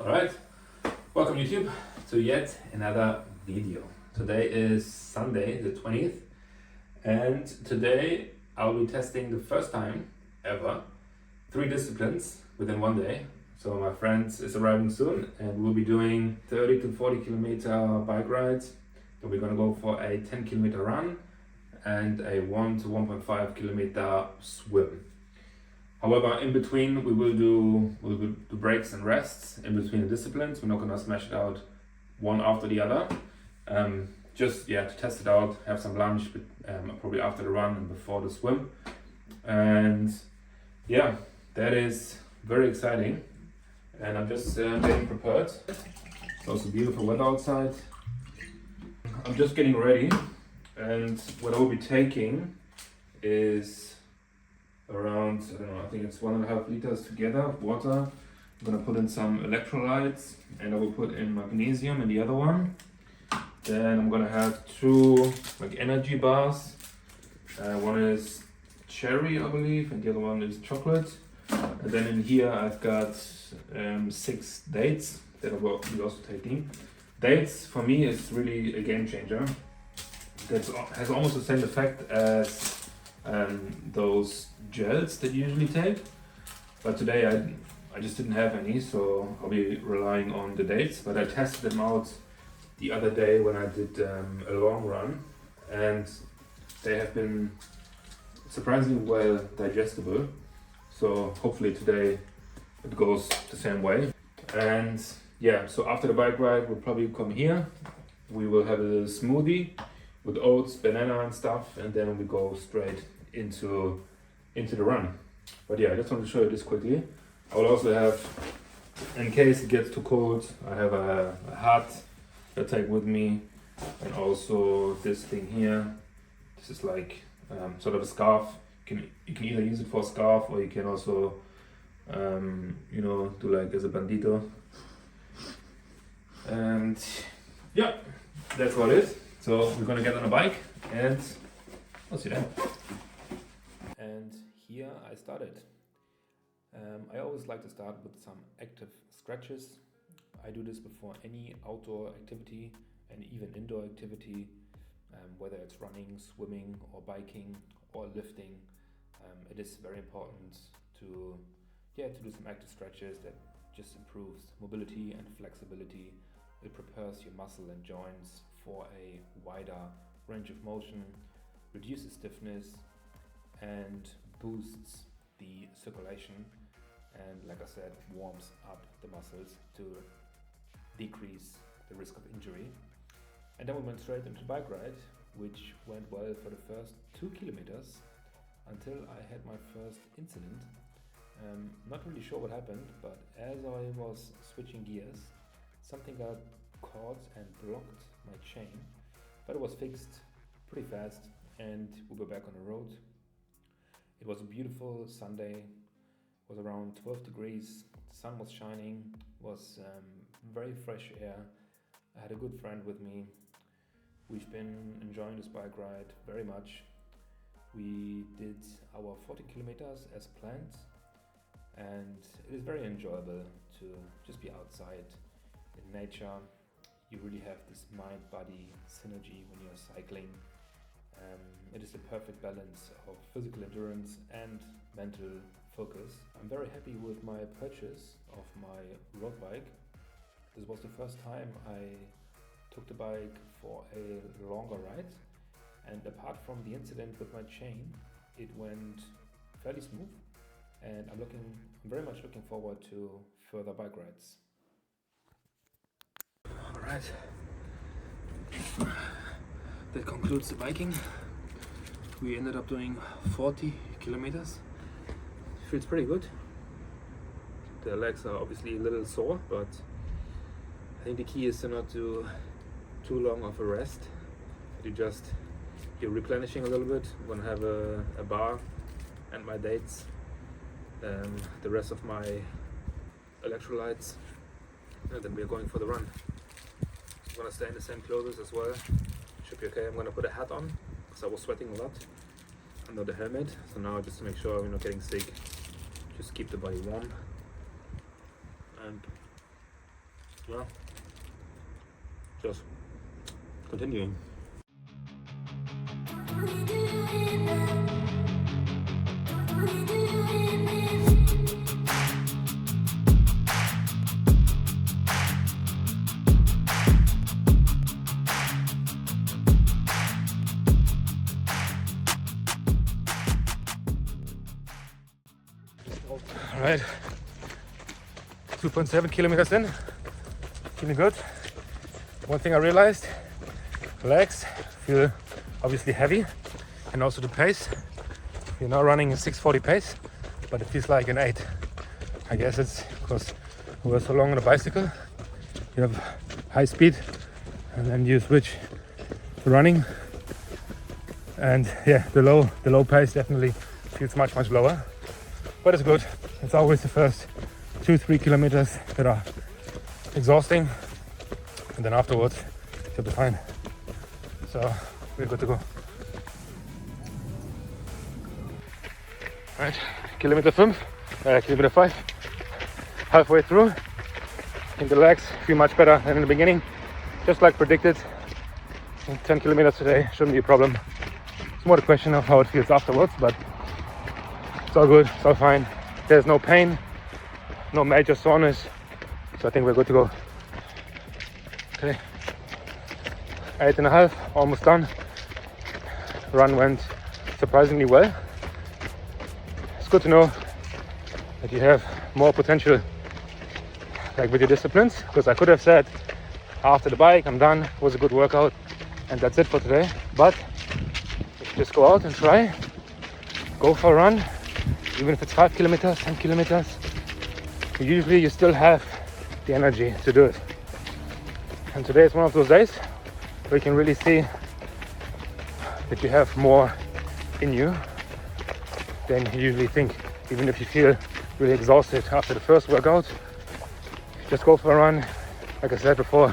Alright, welcome YouTube to yet another video. Today is Sunday the 20th and today I'll be testing the first time ever 3 disciplines within one day. So my friend is arriving soon and we'll be doing 30 to 40 kilometer bike rides. Then we're gonna go for a 10 kilometer run and a 1 to 1.5 kilometer swim. However, in between we will do breaks and rests in between the disciplines. We're not gonna smash it out one after the other. Just to test it out, have some lunch, probably after the run and before the swim. And yeah, that is very exciting. And I'm just getting prepared. It's also beautiful weather outside. I'm just getting ready, and what I will be taking is around, I think it's 1.5 liters together of water. I'm gonna put in some electrolytes and I will put in magnesium in the other one. Then I'm gonna have 2 energy bars. One is cherry, I believe, and the other one is chocolate. And then in here I've got 6 dates that I will be also taking. Dates for me is really a game changer. That has almost the same effect as those gels that you usually take, but today I just didn't have any, so I'll be relying on the dates. But I tested them out the other day when I did a long run, and they have been surprisingly well digestible, so hopefully today it goes the same way. And yeah, so after the bike ride we'll probably come here, we will have a little smoothie with oats, banana and stuff, and then we go straight into the run. But yeah, I just want to show you this quickly. I will also have, in case it gets too cold, I have a hat that I take with me, and also this thing here. This is like sort of a scarf. You can either use it for a scarf, or you can also do like as a bandito. And yeah, that's about it. So we're gonna get on a bike and I'll see you then. And here I started. I always like to start with some active stretches. I do this before any outdoor activity and even indoor activity, whether it's running, swimming or biking or lifting. It is very important to do some active stretches that just improves mobility and flexibility. It prepares your muscle and joints for a wider range of motion, reduces stiffness and boosts the circulation, and like I said, warms up the muscles to decrease the risk of injury. And then we went straight into bike ride, which went well for the first 2 kilometers until I had my first incident. Not really sure what happened, but as I was switching gears, something got caught and blocked my chain, but it was fixed pretty fast and we were back on the road. It was a beautiful Sunday, it was around 12 degrees, the sun was shining, was very fresh air. I had a good friend with me. We've been enjoying this bike ride very much. We did our 40 kilometers as planned, and it is very enjoyable to just be outside in nature. You really have this mind-body synergy when you're cycling. It is the perfect balance of physical endurance and mental focus. I'm very happy with my purchase of my road bike. This was the first time I took the bike for a longer ride, and apart from the incident with my chain, it went fairly smooth, and I'm very much looking forward to further bike rides. Alright, that concludes the biking. We ended up doing 40 kilometers. Feels pretty good. The legs are obviously a little sore, but I think the key is to not do too long of a rest. You're replenishing a little bit. I'm gonna have a bar and my dates, the rest of my electrolytes, and then we're going for the run. I'm gonna stay in the same clothes as well. Should be okay. I'm gonna put a hat on because I was sweating a lot under the helmet. So now, just to make sure we're not getting sick, just keep the body warm. And well, just continuing. All right, 2.7 kilometers in, feeling good. One thing I realized, the legs feel obviously heavy, and also the pace. You're now running a 6:40 pace, but it feels like an 8. I guess it's because we were so long on a bicycle. You have high speed, and then you switch to running, and yeah, the low pace definitely feels much lower. But it's good. It's always the first 2-3 kilometers that are exhausting, and then afterwards you'll be fine. So we're good to go. Right, kilometer 5, halfway through. I think the legs feel much better than in the beginning, just like predicted. 10 kilometers today shouldn't be a problem. It's more the question of how it feels afterwards, but it's all good, it's all fine. There's no pain, no major soreness, so I think we're good to go. Okay, 8.5, almost done. Run went surprisingly well. It's good to know that you have more potential, like with your disciplines, because I could have said after the bike I'm done, it was a good workout and that's it for today. But if you just go out and try, go for a run, even if it's 5 kilometers, 10 kilometers, usually you still have the energy to do it. And today is one of those days where you can really see that you have more in you than you usually think. Even if you feel really exhausted after the first workout, just go for a run. Like I said before,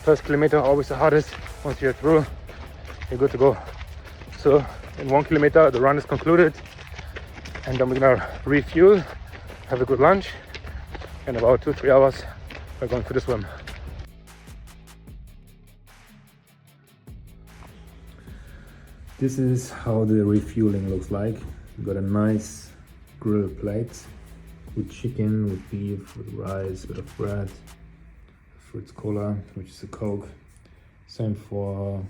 first kilometer always the hardest. Once you're through, you're good to go. So in 1 kilometer the run is concluded, and then we're gonna refuel, have a good lunch, and about 2-3 hours we're going for the swim. This is how the refueling looks like. We got a nice grill plate with chicken, with beef, with rice, with a bread, fruits cola, which is a Coke. Same for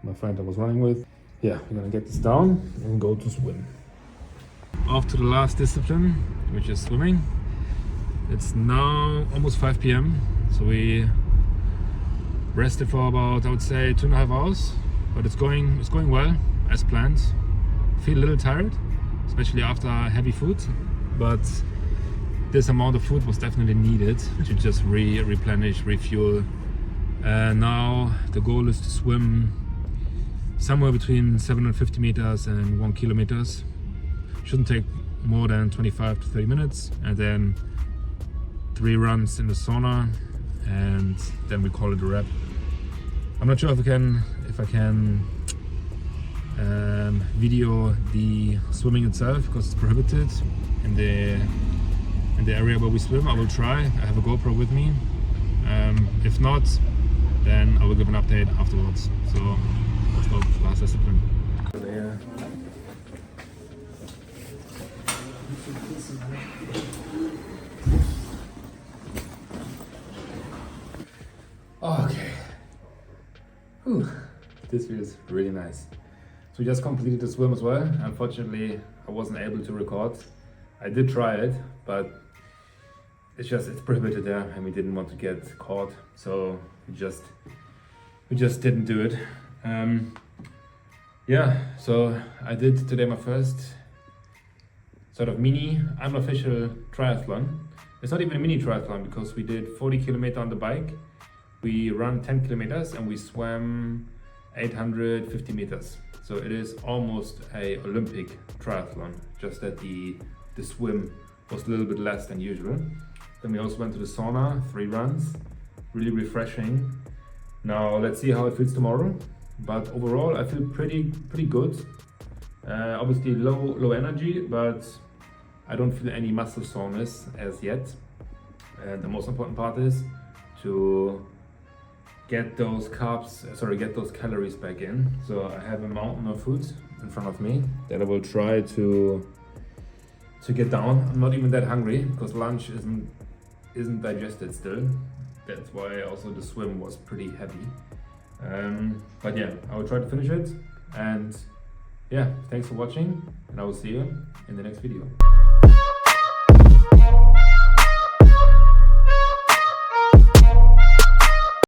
my friend I was running with. Yeah, we're gonna get this down and go to swim. Off to the last discipline, which is swimming. It's now almost 5 p.m. So we rested for about, I would say, 2.5 hours. But it's going well as planned. Feel a little tired, especially after heavy food, but this amount of food was definitely needed to just replenish, refuel. Now the goal is to swim somewhere between 750 meters and 1 kilometers. Shouldn't take more than 25 to 30 minutes, and then 3 runs in the sauna, and then we call it a wrap. I'm not sure if I can video the swimming itself because it's prohibited in the area where we swim. I will try. I have a GoPro with me. If not, then I will give an update afterwards. So let's go to the last discipline. Okay. Whew. This feels really nice. So we just completed the swim as well. Unfortunately, I wasn't able to record. I did try it, but it's prohibited there, and we didn't want to get caught, so we just didn't do it. Yeah, so I did today my first sort of mini unofficial triathlon. It's not even a mini triathlon because we did 40 kilometers on the bike. We ran 10 kilometers and we swam 850 meters. So it is almost a Olympic triathlon, just that the swim was a little bit less than usual. Then we also went to the sauna, 3 runs, really refreshing. Now let's see how it feels tomorrow. But overall I feel pretty good. Obviously low energy, but I don't feel any muscle soreness as yet. And the most important part is to get those calories back in. So I have a mountain of food in front of me that I will try to get down. I'm not even that hungry because lunch isn't digested still. That's why also the swim was pretty heavy. But yeah, I will try to finish it. And yeah, thanks for watching, and I will see you in the next video.